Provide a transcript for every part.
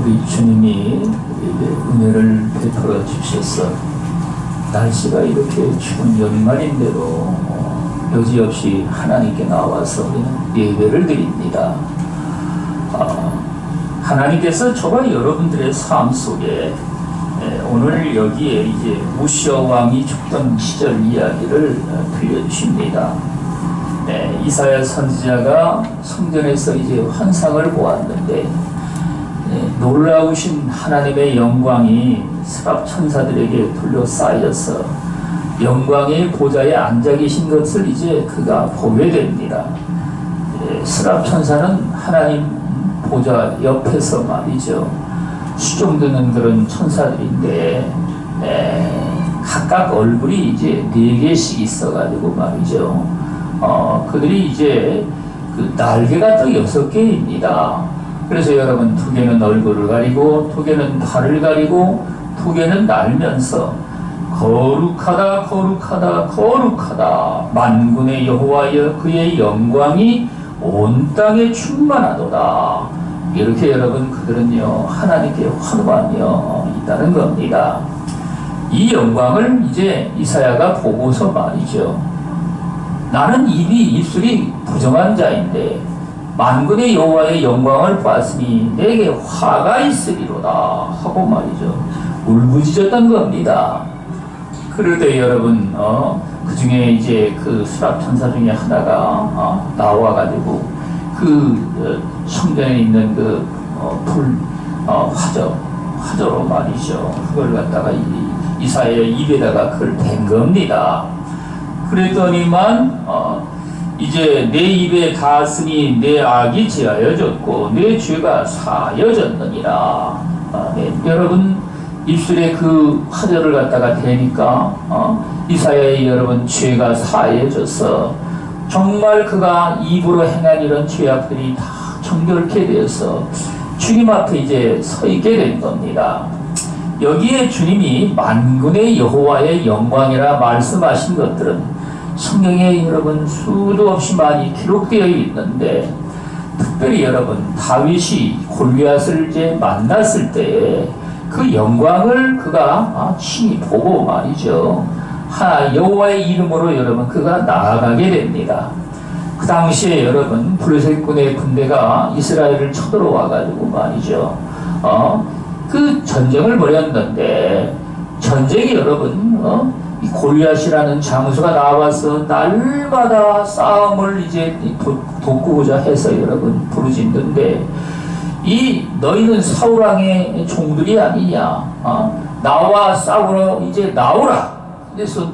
우리 주님이 은혜를 베풀어 주셔서 날씨가 이렇게 추운 연말인데도 여지없이 하나님께 나와서 예배를 드립니다. 하나님께서 저와 여러분들의 삶 속에 오늘 여기에 이제 우시아 왕이 죽던 시절 이야기를 들려주십니다. 이사야 선지자가 성전에서 이제 환상을 보았는데 놀라우신 하나님의 영광이 스랍 천사들에게 둘러싸여서 영광의 보좌에 앉아 계신 것을 이제 그가 보게 됩니다. 스랍 천사는 하나님 보좌 옆에서 말이죠. 수종드는 그런 천사들인데 각각 얼굴이 이제 4개씩 있어가지고 말이죠. 그들이 이제 그 날개가 또 6개입니다. 그래서 여러분 2개는 얼굴을 가리고 2개는 팔을 가리고 2개는 날면서 거룩하다 거룩하다 거룩하다 만군의 여호와여 그의 영광이 온 땅에 충만하도다. 이렇게 여러분 그들은요 하나님께 환호하며 있다는 겁니다. 이 영광을 이제 이사야가 보고서 말이죠. 나는 입술이 부정한 자인데 만군의 여호와의 영광을 봤으니 내게 화가 있으리로다 하고 말이죠. 울부짖었던 겁니다. 그럴 때 여러분 그 중에 이제 그 수랍 천사 중에 하나가 나와가지고 그 성전에 있는 그 화저로 말이죠. 그걸 갖다가 이사야의 입에다가 그걸 댄 겁니다. 그랬더니만 이제 내 입에 닿았으니 내 악이 제하여졌고 내 죄가 사여졌느니라. 여러분 입술에 그 화저를 갖다가 대니까 이사야의 여러분 죄가 사해져서 정말 그가 입으로 행한 이런 죄악들이 다 정결케 되어서 주님 앞에 이제 서 있게 된 겁니다. 여기에 주님이 만군의 여호와의 영광이라 말씀하신 것들은 성경에 여러분 수도 없이 많이 기록되어 있는데 특별히 여러분 다윗이 골리앗을 이제 만났을 때에 그 영광을 그가 친히 보고 말이죠. 여호와의 이름으로 여러분 그가 나아가게 됩니다. 그 당시에 여러분 블레셋군의 군대가 이스라엘을 쳐들어와 가지고 말이죠. 그 전쟁을 벌였는데 전쟁이 여러분 이 골리앗이라는 장수가 나와서 날마다 싸움을 이제 돕고자 해서 여러분 부르짖는데 너희는 사울왕의 종들이 아니냐? 나와 싸우러 이제 나오라. 그래서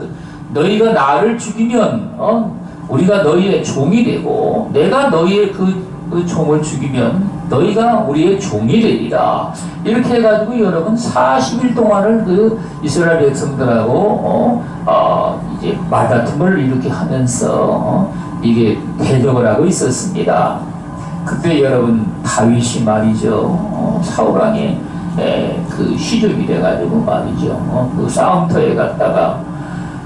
너희가 나를 죽이면 우리가 너희의 종이 되고 내가 너희의 그 종을 죽이면 너희가 우리의 종이 되리라. 이렇게 해가지고 여러분 40일 동안을 그 이스라엘 백성들하고 이제 말다툼을 이렇게 하면서 이게 대적을 하고 있었습니다. 그때 여러분 다윗이 말이죠. 사울왕의 그 시족이 돼가지고 말이죠. 그 싸움터에 갔다가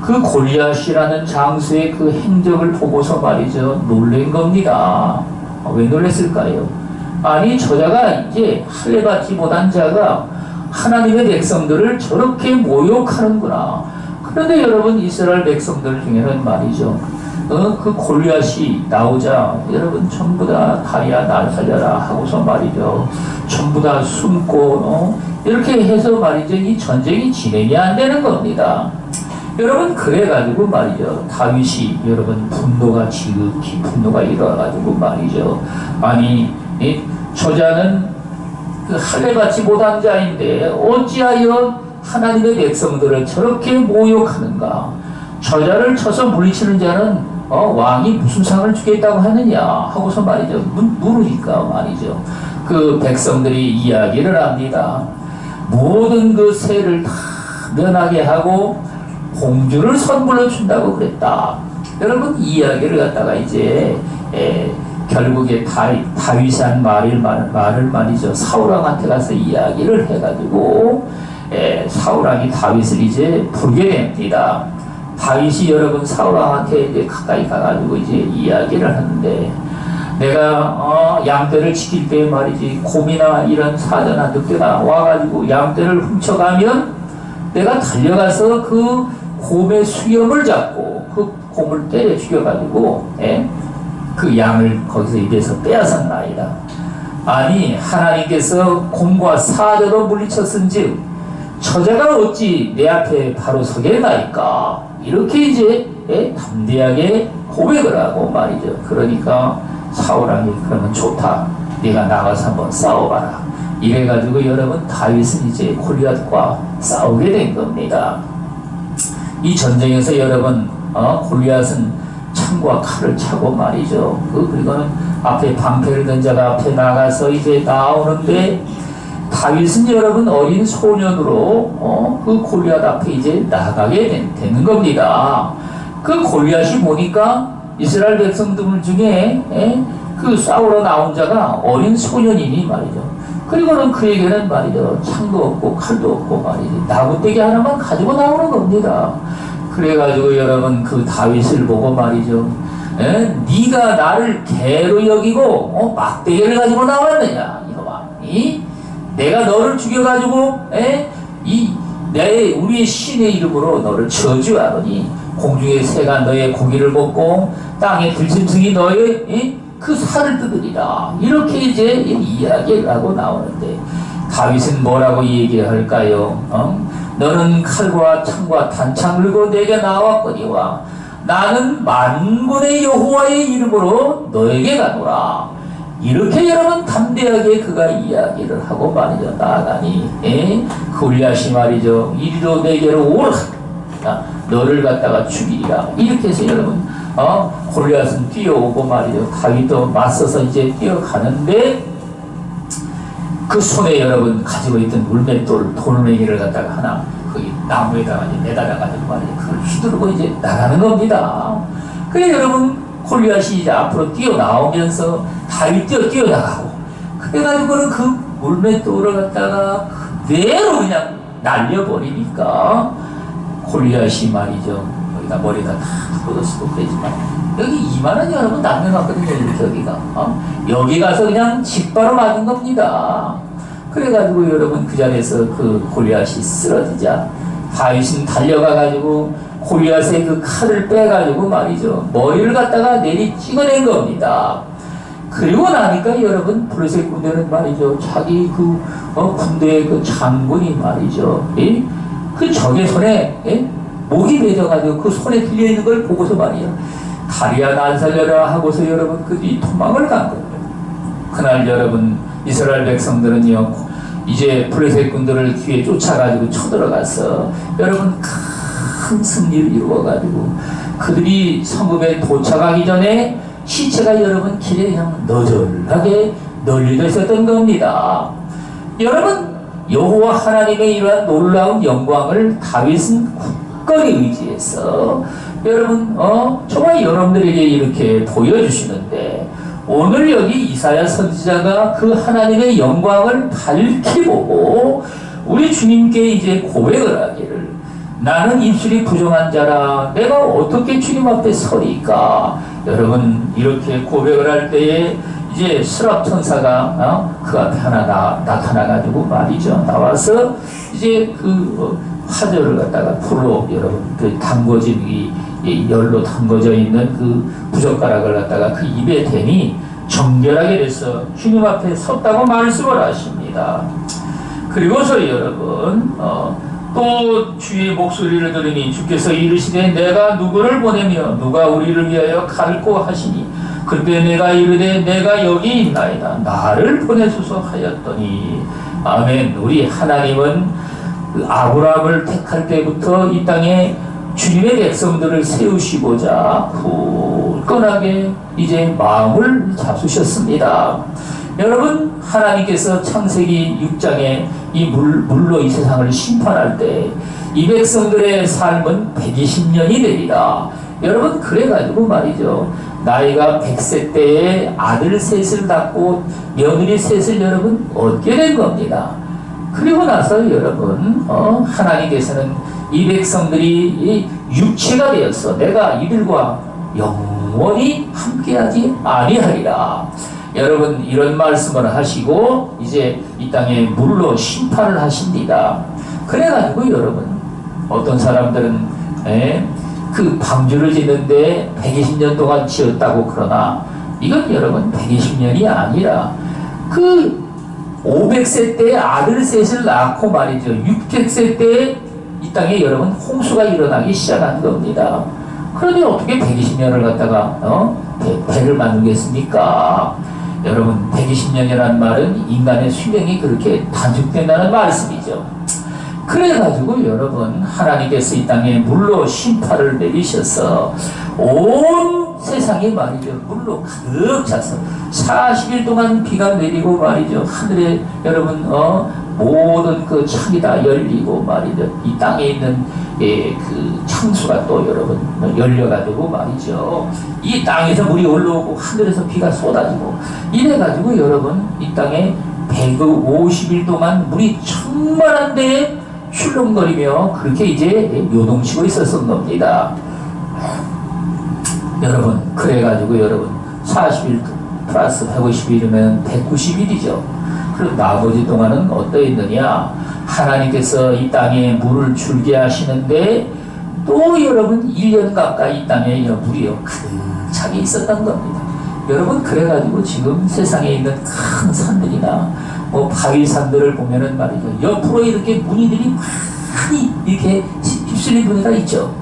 그 골리앗이라는 장수의 그 행적을 보고서 말이죠. 놀란 겁니다. 왜 놀랐을까요? 아니 저자가 이제 할례받지 못한 자가 하나님의 백성들을 저렇게 모욕하는구나. 그런데 여러분 이스라엘 백성들 중에는 말이죠. 그 골리앗이 나오자 여러분 전부 다 다리야 날 살려라 하고서 말이죠. 전부 다 숨고 이렇게 해서 말이죠. 이 전쟁이 진행이 안 되는 겁니다. 여러분 그래가지고 말이죠. 다윗이 여러분 분노가 지극히 분노가 일어나가지고 말이죠. 아니 저자는 그 할례받지 못한 자인데 어찌하여 하나님의 백성들을 저렇게 모욕하는가. 저자를 쳐서 물리치는 자는 왕이 무슨 상을 주겠다고 하느냐 하고서 말이죠. 물으니까 말이죠. 그 백성들이 이야기를 합니다. 모든 그 세를 다 면하게 하고 공주를 선물로 준다고 그랬다. 여러분 이 이야기를 갖다가 이제 결국에 다윗이 한 말을 말이죠. 사울왕한테 가서 이야기를 해가지고 사울왕이 다윗을 이제 부르게 됩니다. 다윗이 여러분 사울왕한테 이제 가까이 가가지고 이제 이야기를 하는데 내가 양떼를 지킬 때 말이지 곰이나 이런 사자나 늑대나 와가지고 양떼를 훔쳐가면 내가 달려가서 그 곰의 수염을 잡고 그 곰을 때려 죽여가지고 그 양을 거기서 입에서 빼앗았나이다. 아니 하나님께서 곰과 사자로 물리쳤은즉 저자가 어찌 내 앞에 바로 서겠나이까. 이렇게 이제 담대하게 고백을 하고 말이죠. 그러니까 사울왕이 그러면 좋다. 네가 나가서 한번 싸워봐라. 이래가지고 여러분 다윗은 이제 골리앗과 싸우게 된 겁니다. 이 전쟁에서 여러분 골리앗은 창과 칼을 차고 말이죠. 그리고는 앞에 방패를 든 자가 앞에 나가서 이제 나오는데 다윗은 여러분 어린 소년으로 그 골리앗 앞에 이제 나가게 되는 겁니다. 그 골리앗이 보니까 이스라엘 백성들 중에 그 싸우러 나온 자가 어린 소년이니 말이죠. 그리고는 그에게는 말이죠 창도 없고 칼도 없고 말이죠 나무떼기 하나만 가지고 나오는 겁니다. 그래가지고 여러분 그 다윗을 보고 말이죠 네가 나를 개로 여기고 막대기를 가지고 나왔느냐 이놈아. 내가 너를 죽여가지고 우리의 신의 이름으로 너를 저주하노니 공중의 새가 너의 고기를 먹고 땅의 들짐승이 너의 그 살을 뜯으리라. 이렇게 이제 이야기를 하고 나오는데 다윗은 뭐라고 얘기할까요? 너는 칼과 창과 단창을 들고 내게 나왔거니와 나는 만군의 여호와의 이름으로 너에게 가노라. 이렇게 여러분 담대하게 그가 이야기를 하고 말이죠 나아가니 골리앗이 말이죠 이리로 내게로 오라. 너를 갖다가 죽이리라. 이렇게 해서 여러분 골리앗은 뛰어오고 말이죠 다윗도 맞서서 이제 뛰어가는데 그 손에 여러분 가지고 있던 돌멩이를 갖다가 하나 거기 나무에다가 이제 매달아가지고 말이죠 그걸 휘두르고 이제 나가는 겁니다. 그래 여러분 골리앗이 이제 앞으로 뛰어나오면서 다윗 뛰어나가고 그래가지고는 그 물맷돌을 갖다가 그대로 그냥 날려버리니까 골리앗이 말이죠 여기다 머리다 다 뻗었고 그러지만 여기 이만한 여러분 남겨놨거든요. 이렇게 여기 가서 그냥 직바로 맞은 겁니다. 그래가지고 여러분 그 자리에서 그 골리앗이 쓰러지자 다윗은 달려가가지고 골리앗의 그 칼을 빼가지고 말이죠 머리를 갖다가 내리 찍어낸 겁니다. 그리고 나니까 여러분 블레셋 군대는 말이죠 자기 그 군대의 그 장군이 말이죠 그 적의 손에 목이 매져가지고 그 손에 들려있는 걸 보고서 말이죠 다리야 난 살려라 하고서 여러분 그들이 도망을 간 거예요. 그날 여러분 이스라엘 백성들은요 이제 블레셋 군대를 뒤에 쫓아가지고 쳐들어가서 여러분 큰 승리를 이루어가지고 그들이 성읍에 도착하기 전에 시체가 여러분 길에 그냥 너절하게 널려져 있었던 겁니다. 여러분 여호와 하나님의 이러한 놀라운 영광을 다윗은 굳건히 의지해서 여러분 정말 여러분들에게 이렇게 보여주시는데 오늘 여기 이사야 선지자가 그 하나님의 영광을 밝히 보고 우리 주님께 이제 고백을 하기를 나는 입술이 부정한 자라 내가 어떻게 주님 앞에 서리까. 여러분 이렇게 고백을 할 때에 이제 수랍 천사가 그 앞에 하나 나타나가지고 말이죠 나와서 이제 그 화절을 갖다가 불로 여러분 그 담궈진 이 열로 담궈져 있는 그 부젓가락을 갖다가 그 입에 대니 정결하게 돼서 주님 앞에 섰다고 말씀을 하십니다. 그리고서 여러분 또 주의 목소리를 들으니 주께서 이르시되 내가 누구를 보내며 누가 우리를 위하여 갈고 하시니 그때 내가 이르되 내가 여기 있나이다 나를 보내소서 하였더니 아멘. 우리 하나님은 그 아브라함을 택할 때부터 이 땅에 주님의 백성들을 세우시고자 굳건하게 이제 마음을 잡수셨습니다. 여러분 하나님께서 창세기 6장에 이 물로 이 세상을 심판할 때 이 백성들의 삶은 120년이 되리라. 여러분 그래가지고 말이죠 나이가 100세 때에 아들 셋을 낳고 며느리 셋을 여러분 얻게 된 겁니다. 그리고 나서 여러분 하나님께서는 이 백성들이 이 육체가 되어서 내가 이들과 영원히 영원히 함께하지 아니하리라. 여러분 이런 말씀을 하시고 이제 이 땅에 물로 심판을 하십니다. 그래가지고 여러분 어떤 사람들은 그 방주를 짓는데 120년 동안 지었다고 그러나 이건 여러분 120년이 아니라 그 500세 때 아들 셋을 낳고 말이죠. 600세 때 이 땅에 여러분 홍수가 일어나기 시작한 겁니다. 그런데 어떻게 120년을 갖다가 배를 만들겠습니까? 여러분 120년이라는 말은 인간의 수명이 그렇게 단축된다는 말씀이죠. 그래가지고 여러분 하나님께서 이 땅에 물로 심판을 내리셔서 온 세상이 말이죠 물로 가득 차서 40일 동안 비가 내리고 말이죠 하늘에 여러분 모든 그 창이 다 열리고 말이죠 이 땅에 있는 그 창수가 또 여러분 열려가지고 말이죠 이 땅에서 물이 올라오고 하늘에서 비가 쏟아지고 이래가지고 여러분 이 땅에 150일 동안 물이 충만한 데에 출렁거리며 그렇게 이제 요동치고 있었던 겁니다. 여러분 그래가지고 여러분 40일 플러스 150일이면 190일이죠. 그럼 나머지 동안은 어떠했느냐? 하나님께서 이 땅에 물을 줄게 하시는데 또 여러분 1년 가까이 이 땅에 물이 가득 차게 있었던 겁니다. 여러분 그래가지고 지금 세상에 있는 큰 산들이나 바위산들을 보면은 말이죠 옆으로 이렇게 무늬들이 많이 이렇게 휩쓸린 분위기가 있죠.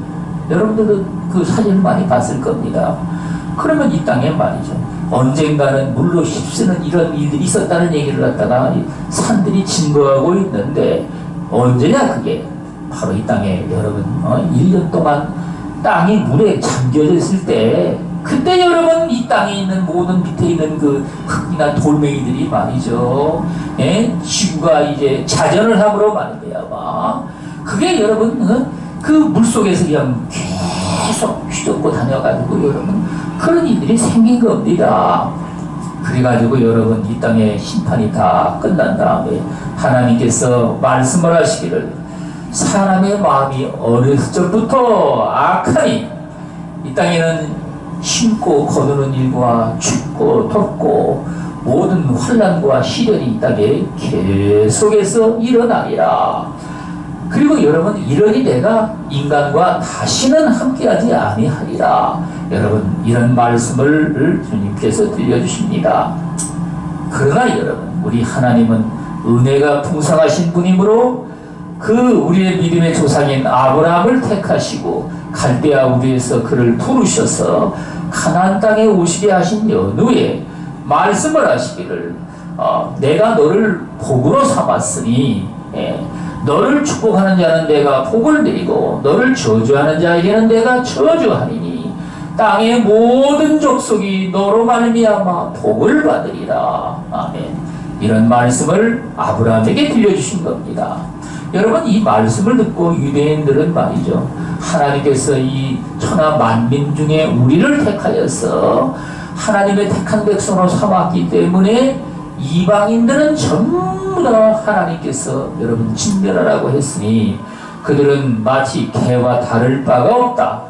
여러분들도 그 사진을 많이 봤을 겁니다. 그러면 이 땅에 말이죠 언젠가는 물로 휩쓰는 이런 일들이 있었다는 얘기를 갖다가 산들이 증거하고 있는데 언제냐 그게 바로 이 땅에 여러분 1년 동안 땅이 물에 잠겨져 있을 때 그때 여러분 이 땅에 있는 모든 밑에 있는 그 흙이나 돌멩이들이 말이죠 지구가 이제 자전을 함으로 말미암아 그게 여러분 그 물속에서 그냥 계속 휘젓고 다녀가지고 여러분 그런 일들이 생긴 겁니다. 그래가지고 여러분 이 땅의 심판이 다 끝난 다음에 하나님께서 말씀을 하시기를 사람의 마음이 어렸을 적부터 악하니 이 땅에는 심고 거두는 일과 춥고 덥고 모든 환난과 시련이 이 땅에 계속해서 일어나리라. 그리고 여러분 이러니 내가 인간과 다시는 함께하지 아니하리라. 여러분 이런 말씀을 주님께서 들려주십니다. 그러나 여러분 우리 하나님은 은혜가 풍성하신 분이므로 그 우리의 믿음의 조상인 아브라함을 택하시고 갈대아 우리에서 그를 부르셔서 가나안 땅에 오시게 하신 연후에 말씀을 하시기를 내가 너를 복으로 삼았으니 너를 축복하는 자는 내가 복을 내리고 너를 저주하는 자에게는 내가 저주하리니 땅의 모든 족속이 너로 말미암아 복을 받으리라. 아멘. 이런 말씀을 아브라함에게 들려주신 겁니다. 여러분 이 말씀을 듣고 유대인들은 말이죠 하나님께서 이 천하 만민 중에 우리를 택하여서 하나님의 택한 백성으로 삼았기 때문에 이방인들은 전부 다 하나님께서 여러분 진멸하라고 했으니 그들은 마치 개와 다를 바가 없다.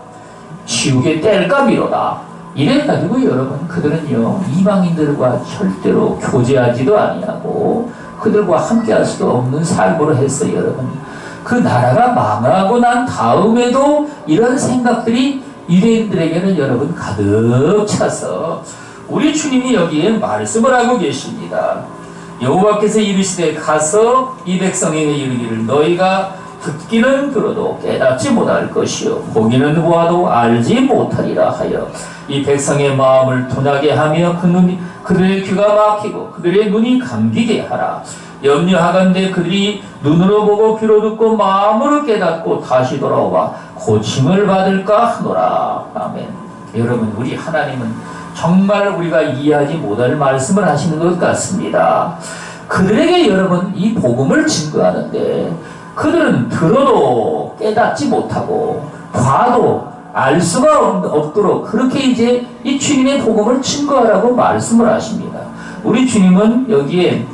지옥의 뗄감이로다. 이래가지고 여러분 그들은요 이방인들과 절대로 교제하지도 아니하고 그들과 함께할 수도 없는 삶으로 했어요. 여러분 그 나라가 망하고 난 다음에도 이런 생각들이 유대인들에게는 여러분 가득 차서 우리 주님이 여기에 말씀을 하고 계십니다. 여호와께서 이르시되 가서 이 백성에게 이르기를 너희가 듣기는 들어도 깨닫지 못할 것이요 보기는 보아도 알지 못하리라 하여 이 백성의 마음을 둔하게 하며 그들의 귀가 막히고 그들의 눈이 감기게 하라. 염려하건대 그들이 눈으로 보고 귀로 듣고 마음으로 깨닫고 다시 돌아와 고침을 받을까 하노라. 아멘. 여러분 우리 하나님은 정말 우리가 이해하지 못할 말씀을 하시는 것 같습니다. 그들에게 여러분 이 복음을 증거하는데 그들은 들어도 깨닫지 못하고 봐도 알 수가 없도록 그렇게 이제 이 주님의 복음을 증거하라고 말씀을 하십니다. 우리 주님은 여기에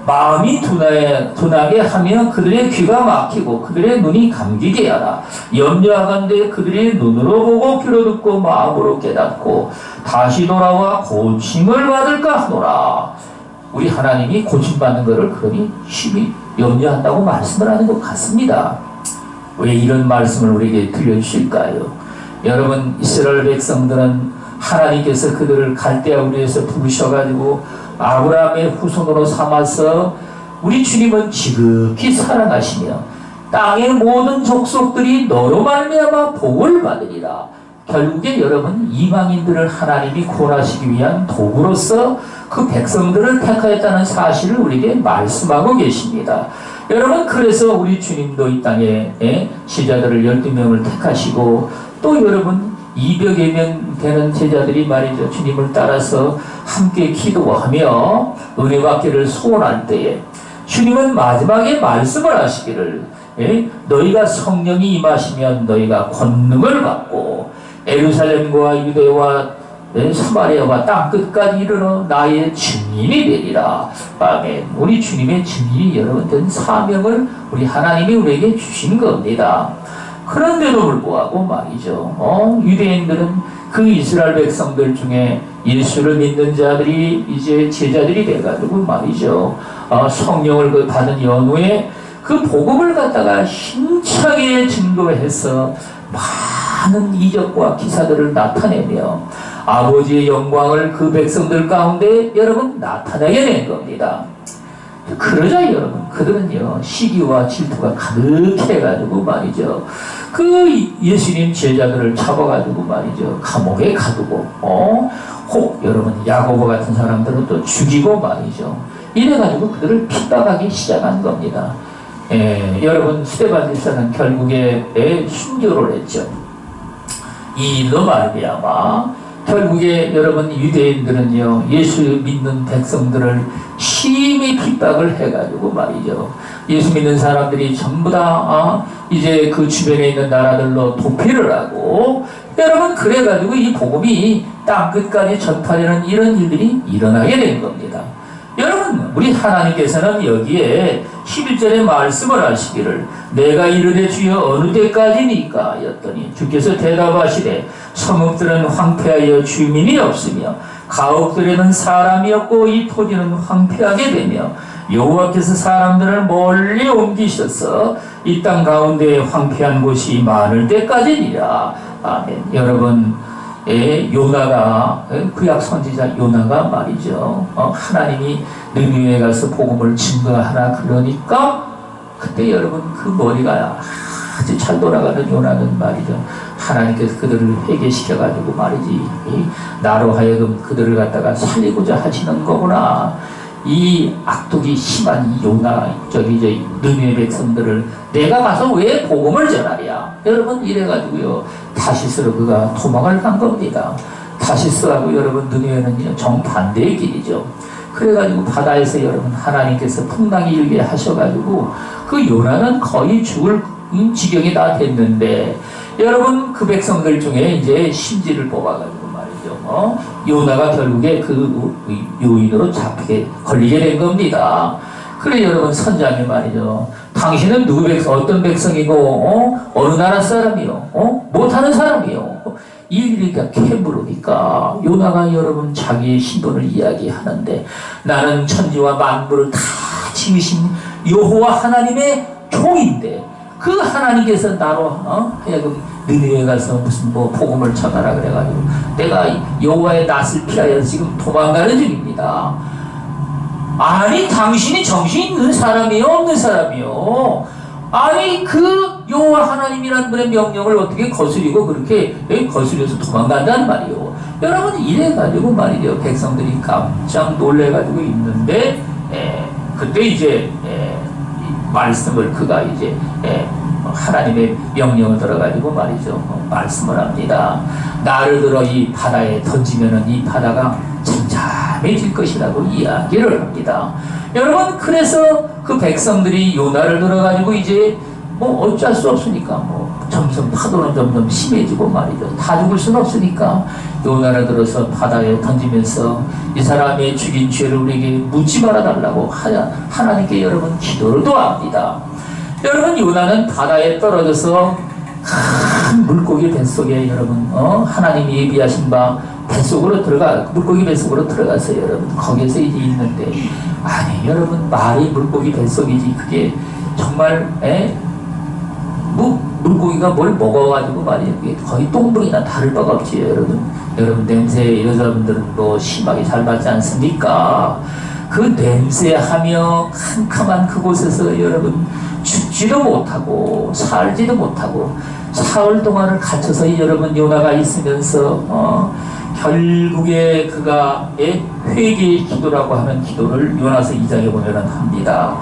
마음이 둔하게 하며 그들의 귀가 막히고 그들의 눈이 감기게 하라. 염려하건대 그들의 눈으로 보고 귀로 듣고 마음으로 깨닫고 다시 돌아와 고침을 받을까 하노라. 우리 하나님이 고침받는 것을 그러니 심히 염려한다고 말씀을 하는 것 같습니다. 왜 이런 말씀을 우리에게 들려주실까요? 여러분, 이스라엘 백성들은 하나님께서 그들을 갈대아 우리에서 부르셔가지고 아브라함의 후손으로 삼아서 우리 주님은 지극히 사랑하시며 땅의 모든 족속들이 너로 말미암아 복을 받으리라. 결국에 여러분, 이방인들을 하나님이 구원하시기 위한 도구로서 그 백성들을 택하였다는 사실을 우리에게 말씀하고 계십니다. 여러분, 그래서 우리 주님도 이 땅에 제자들을 12명을 택하시고 또 여러분 200여 명 되는 제자들이 말이죠, 주님을 따라서 함께 기도하며 은혜 받기를 소원할 때에 주님은 마지막에 말씀을 하시기를 너희가 성령이 임하시면 너희가 권능을 받고 예루살렘과 유대와 사마리아와 땅끝까지 이르러 나의 증인이 되리라. 아멘. 우리 주님의 증인이 여러분 된 사명을 우리 하나님이 우리에게 주신 겁니다. 그런데도 불구하고 말이죠, 유대인들은 그 이스라엘 백성들 중에 예수를 믿는 자들이 이제 제자들이 돼가지고 말이죠, 성령을 받은 연후에 그 복음을 갖다가 힘차게 증거해서 많은 이적과 기사들을 나타내며 아버지의 영광을 그 백성들 가운데 여러분 나타내게 된 겁니다. 그러자 여러분, 그들은요 시기와 질투가 가득해가지고 말이죠, 그 예수님 제자들을 잡아가지고 말이죠 감옥에 가두고 혹 여러분 야고보 같은 사람들은 또 죽이고 말이죠, 이래가지고 그들을 핍박하기 시작한 겁니다. 여러분, 스데반 집사는 결국에 순교를 했죠. 이 일로 말미암아 결국에 여러분 유대인들은요 예수 믿는 백성들을 심히 핍박을 해가지고 말이죠, 예수 믿는 사람들이 전부 다 이제 그 주변에 있는 나라들로 도피를 하고 여러분 그래가지고 이 복음이 땅끝까지 전파되는 이런 일들이 일어나게 된 겁니다. 여러분, 우리 하나님께서는 여기에 11절에 말씀을 하시기를 내가 이르되 주여 어느 때까지니까 였더니 주께서 대답하시되 성읍들은 황폐하여 주민이 없으며 가옥들에는 사람이 없고 이 토지는 황폐하게 되며 여호와께서 사람들을 멀리 옮기셔서 이 땅 가운데 황폐한 곳이 많을 때까지니라. 아멘. 여러분, 요나가, 구약 선지자 요나가 말이죠, 하나님이 느니웨에 가서 복음을 증거하라 그러니까 그때 여러분 그 머리가 아주 잘 돌아가는 요나는 말이죠, 하나님께서 그들을 회개시켜가지고 말이지 나로 하여금 그들을 갖다가 살리고자 하시는 거구나. 이 악독이 심한 이 요나, 느니웨 백성들을 내가 가서 왜 복음을 전하랴. 여러분, 이래가지고요 다시스로 그가 도망을 간 겁니다. 다시스하고 여러분 느니웨는 정반대의 길이죠. 그래가지고 바다에서 여러분 하나님께서 풍랑이 일게 하셔가지고 그 요나는 거의 죽을 지경이 다 됐는데 여러분 그 백성들 중에 이제 심지를 뽑아가지고 말이죠, 요나가 결국에 그 요인으로 잡히게 걸리게 된 겁니다. 그래 여러분, 선장이 말이죠, 당신은 누구 백성, 어떤 백성이고 어느 나라 사람이요, 못하는 사람이요, 이리가 캐물으니까 요나가 여러분 자기의 신분을 이야기하는데 나는 천지와 만물을 다 지으신 여호와 하나님의 종인데 그 하나님께서 나로 하여금 느니웨에 가서 무슨 복음을 전하라 그래가지고 내가 여호와의 낯을 피하여 지금 도망가는 중입니다. 아니, 당신이 정신 있는 사람이요 없는 사람이요? 아니, 그 여호와 하나님이라는 분의 명령을 어떻게 거스리고 그렇게 거스려서 도망간단 말이요. 여러분, 이래가지고 말이죠, 백성들이 깜짝 놀래가지고 있는데 그때 이제 말씀을 그가 이제 하나님의 명령을 들어가지고 말이죠 말씀을 합니다. 나를 들어 이 바다에 던지면은 이 바다가 잠잠해질 것이라고 이야기를 합니다. 여러분, 그래서 그 백성들이 요나를 들어가지고 이제 뭐 어쩔 수 없으니까 뭐 점점 파도는 점점 심해지고 말이죠. 다 죽을 수는 없으니까 요나를 들어서 바다에 던지면서 이 사람의 죽인 죄를 우리에게 묻지 말아달라고 하나님께 여러분 기도를 도합니다. 여러분 요나는 바다에 떨어져서 큰 물고기 뱃속에 여러분 하나님이 예비하신 바 뱃속으로 물고기 뱃속으로 들어가서 여러분 거기에서 이제 있는데, 아니 여러분 말이 물고기 뱃속이지 그게 정말 물고기가 뭘 먹어가지고 말이에요. 그게 거의 똥물이나 다를 바가 없지 여러분. 여러분 냄새 여자분들은 또 심하게 잘 받지 않습니까? 그 냄새하며 캄캄한 그곳에서 여러분 죽지도 못하고 살지도 못하고 사흘 동안을 갇혀서 여러분 요나가 있으면서 결국에 그가 회개의 기도라고 하는 기도를 요나서 2장에 보면 합니다.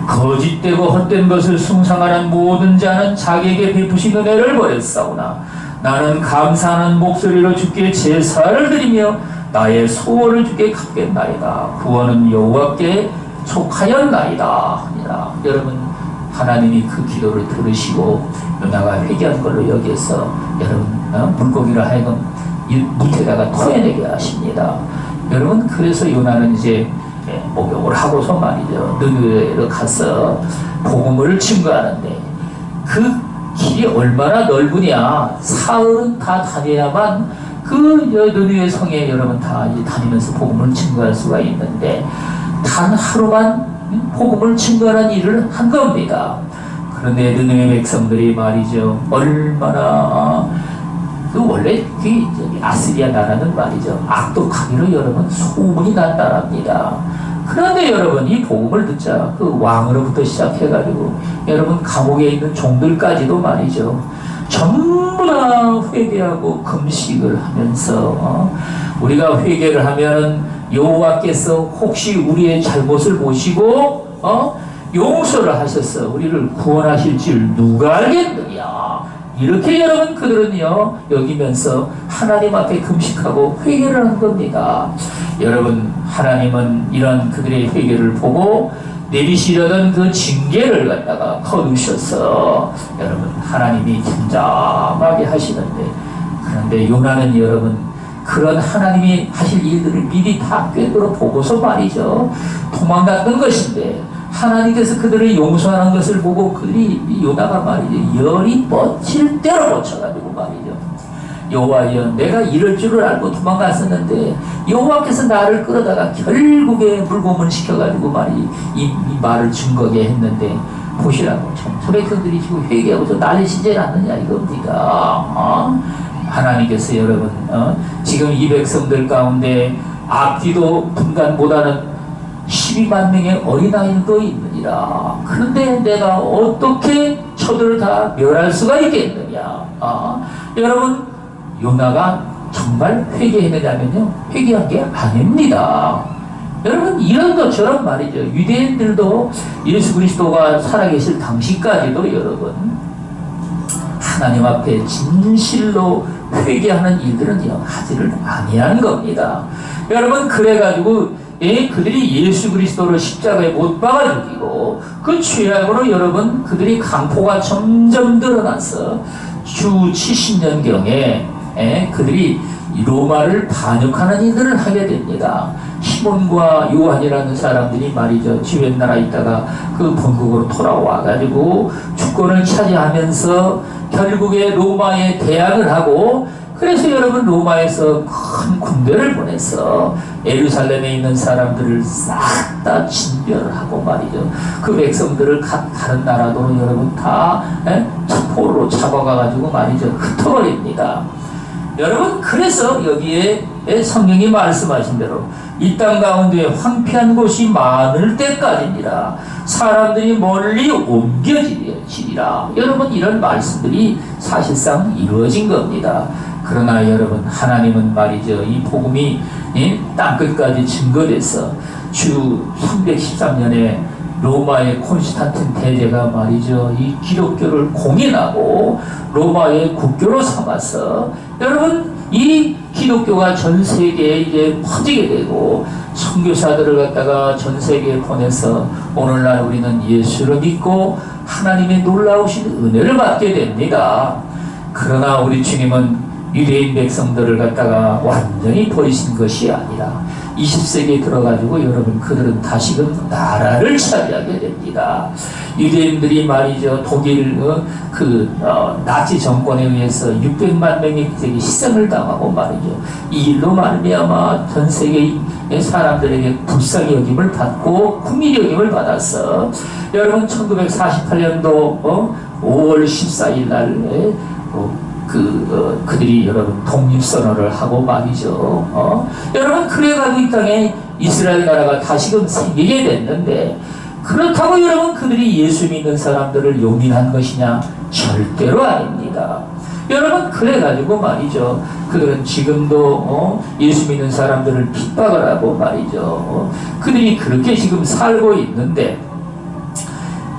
거짓되고 헛된 것을 숭상하는 모든 자는 자기에게 베푸신 은혜를 버렸사오나 나는 감사하는 목소리로 주께 제사를 드리며 나의 소원을 주께 갚겠나이다. 구원은 여호와께 속하였나이다 하니라. 여러분 하나님이 그 기도를 들으시고 요나가 회개한 걸로 여기에서 여러분 물고기를 하여금 물에다가 토해내게 하십니다. 여러분 그래서 요나는 이제 목욕을 하고서 말이죠 느느웨로 가서 복음을 증거하는데 그 길이 얼마나 넓으냐. 사흘은 다 다녀야만 그 느느웨 성에 여러분 다 다니면서 복음을 증거할 수가 있는데 단 하루만 복음을 증거하는 일을 한 겁니다. 그런데 느느웨 백성들이 말이죠 얼마나 원래 그 아스리아 나라는 말이죠 악독하기로 여러분 소문이 난 나라입니다. 그런데 여러분 이 복음을 듣자 그 왕으로부터 시작해가지고 여러분 감옥에 있는 종들까지도 말이죠 전부 다 회개하고 금식을 하면서 우리가 회개를 하면 여호와께서 혹시 우리의 잘못을 보시고 용서를 하셔서 우리를 구원하실 줄 누가 알겠느냐. 이렇게 여러분 그들은요 여기면서 하나님 앞에 금식하고 회개를 한 겁니다. 여러분 하나님은 이런 그들의 회개를 보고 내리시려던 그 징계를 갖다가 거두셔서 여러분 하나님이 잠잠하게 하시는데, 그런데 요나는 여러분 그런 하나님이 하실 일들을 미리 다 꿰뚫어 보고서 말이죠 도망갔던 것인데 하나님께서 그들을 용서하는 것을 보고 그들이 요나가 말이죠 열이 뻗칠 대로 뻗쳐가지고 말이죠 여호와여 내가 이럴 줄을 알고 도망갔었는데 여호와께서 나를 끌어다가 결국에 물고문을 시켜가지고 말이 이 말을 증거하게 했는데 보시라고 저 백성들이 지금 회개하고서 난리치지 않느냐 이겁니다. 하나님께서 여러분 지금 이 백성들 가운데 앞뒤도 분간보다는 12만 명의 어린아이도 있느니라. 그런데 내가 어떻게 저들을 다 멸할 수가 있겠느냐. 여러분 요나가 정말 회개했느냐면요 회개한 게 아닙니다. 여러분 이런 것처럼 말이죠 유대인들도 예수 그리스도가 살아계실 당시까지도 여러분 하나님 앞에 진실로 회개하는 일들은요 하지를 아니한 겁니다. 여러분 그래가지고 그들이 예수 그리스도를 십자가에 못 박아 죽이고 그 죄악으로 여러분 그들이 강포가 점점 늘어나서 주 70년경에 그들이 로마를 반역하는 일들을 하게 됩니다. 시몬과 요한이라는 사람들이 말이죠 지벤 나라에 있다가 그 본국으로 돌아와가지고 주권을 차지하면서 결국에 로마에 대항을 하고, 그래서 여러분 로마에서 큰 군대를 보내서 예루살렘에 있는 사람들을 싹 다 진멸을 하고 말이죠 그 백성들을 다른 나라로 여러분 다 포로로 잡아가가지고 말이죠 흩어버립니다. 여러분 그래서 여기에 성경이 말씀하신 대로 이 땅 가운데 황폐한 곳이 많을 때까지니라 사람들이 멀리 옮겨지리라. 여러분 이런 말씀들이 사실상 이루어진 겁니다. 그러나 여러분 하나님은 말이죠 이 복음이 땅끝까지 증거돼서 주 313년에 로마의 콘스탄틴 대제가 말이죠 이 기독교를 공인하고 로마의 국교로 삼아서 여러분 이 기독교가 전 세계에 이제 퍼지게 되고 선교사들을 갖다가 전 세계에 보내서 오늘날 우리는 예수를 믿고 하나님의 놀라우신 은혜를 받게 됩니다. 그러나 우리 주님은 유대인 백성들을 갖다가 완전히 버리신 것이 아니라 20세기에 들어가지고 여러분 그들은 다시금 나라를 차지하게 됩니다. 유대인들이 말이죠, 독일 나치 정권에 의해서 600만 명이 희생을 당하고 말이죠. 이 일로 말미암아 전 세계의 사람들에게 불쌍히 여김을 받고 국민 여김을 받았어. 여러분 1948년도 5월 14일 날 그들이 여러분 독립선언을 하고 말이죠. 여러분 그래가지고 이 땅에 이스라엘 나라가 다시금 생기게 됐는데, 그렇다고 여러분 그들이 예수 믿는 사람들을 용인한 것이냐? 절대로 아닙니다. 여러분 그래가지고 말이죠, 그들은 지금도 예수 믿는 사람들을 핍박을 하고 말이죠, 그들이 그렇게 지금 살고 있는데,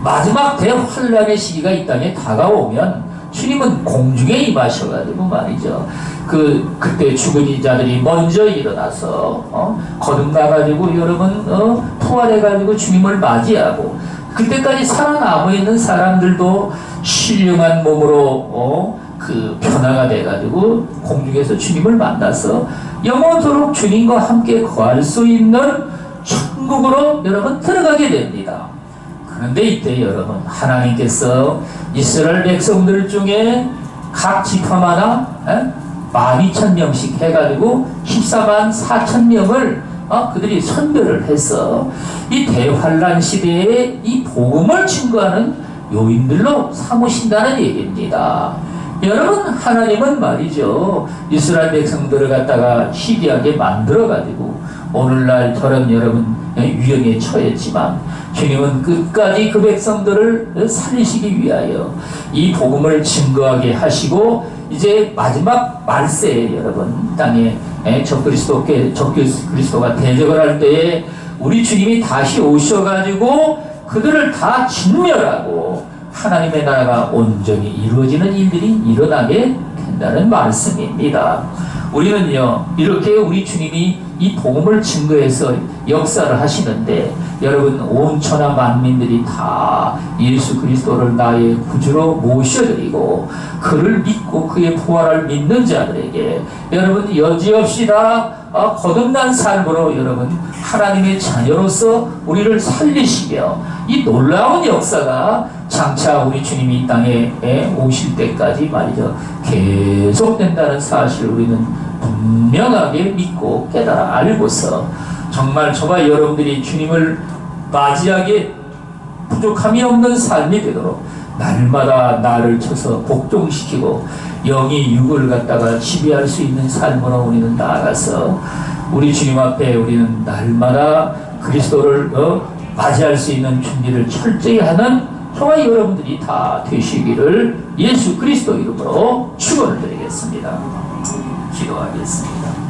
마지막 대환란의 시기가 이 땅에 다가오면 주님은 공중에 임하셔가지고 말이죠, 그때 죽은 이자들이 먼저 일어나서 거듭나가지고 여러분 부활해가지고 주님을 맞이하고, 그때까지 살아남아 있는 사람들도 신령한 몸으로 변화가 돼가지고 공중에서 주님을 만나서 영원토록 주님과 함께 거할 수 있는 천국으로 여러분 들어가게 됩니다. 그런데 이때 여러분 하나님께서 이스라엘 백성들 중에 각 지파마다 12,000명씩 해가지고 14만 4천명을 그들이 선별을 해서 이 대환란 시대에 이 복음을 증거하는 요인들로 삼으신다는 얘기입니다. 여러분 하나님은 말이죠, 이스라엘 백성들을 갖다가 희귀하게 만들어가지고 오늘날 저런 여러분 위험에 처했지만 주님은 끝까지 그 백성들을 살리시기 위하여 이 복음을 증거하게 하시고, 이제 마지막 말세에 여러분 땅에 적그리스도가 대적을 할 때에 우리 주님이 다시 오셔가지고 그들을 다 진멸하고 하나님의 나라가 온전히 이루어지는 일들이 일어나게 된다는 말씀입니다. 우리는요 이렇게 우리 주님이 이 복음을 증거해서 역사를 하시는데, 여러분 온 천하 만민들이 다 예수 그리스도를 나의 구주로 모셔드리고 그를 믿고 그의 부활을 믿는 자들에게 여러분 여지없이 다 거듭난 삶으로 여러분 하나님의 자녀로서 우리를 살리시며 이 놀라운 역사가 장차 우리 주님이 이 땅에 오실 때까지 말이죠 계속된다는 사실을 우리는 분명하게 믿고 깨달아 알고서 정말 저와 여러분들이 주님을 맞이하기에 부족함이 없는 삶이 되도록 날마다 나를 쳐서 복종시키고 영이 육을 갖다가 지배할 수 있는 삶으로 우리는 나아가서 우리 주님 앞에 우리는 날마다 그리스도를 맞이할 수 있는 준비를 철저히 하는 저와 여러분들이 다 되시기를 예수 그리스도 이름으로 축원을 드리겠습니다. 기도하겠습니다.